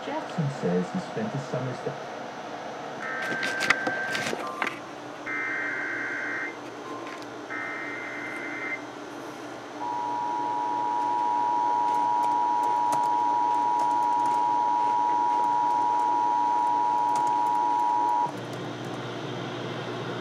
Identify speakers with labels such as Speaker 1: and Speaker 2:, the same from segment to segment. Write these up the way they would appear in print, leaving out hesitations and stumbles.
Speaker 1: Jackson says he spent his summers there.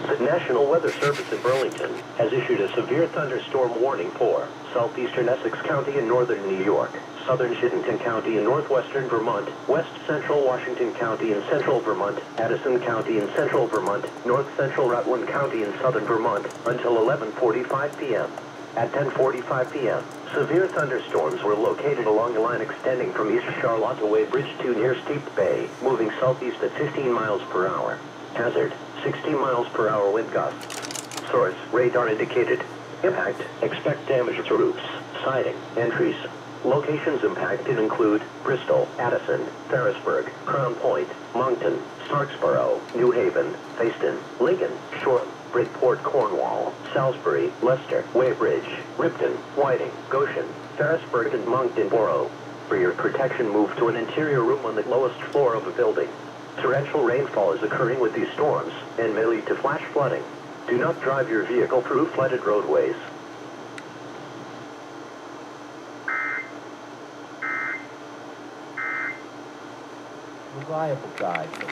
Speaker 2: The National Weather Service in Burlington has issued a severe thunderstorm warning for southeastern Essex County in northern New York, southern Chittenden County in northwestern Vermont, west central Washington County in central Vermont, Addison County in central Vermont, north central Rutland County in southern Vermont until 11:45 p.m. At 10:45 p.m., severe thunderstorms were located along a line extending from East Charlotte Bridge to near Steep Bay, moving southeast at 15 miles per hour. Hazard, 60 miles per hour wind gusts. Source, radar indicated. Impact, expect damage to roofs, siding, and trees. Locations impacted include Bristol, Addison, Ferrisburgh, Crown Point, Moncton, Starksboro, New Haven, Fayston, Lincoln, Shoreham, Bridport, Cornwall, Salisbury, Leicester, Weybridge, Ripton, Whiting, Goshen, Ferrisburgh, and Moncton Borough. For your protection, move to an interior room on the lowest floor of a building. Torrential rainfall is occurring with these storms and may lead to flash flooding. Do not drive your vehicle through flooded roadways.
Speaker 1: Reliable guide.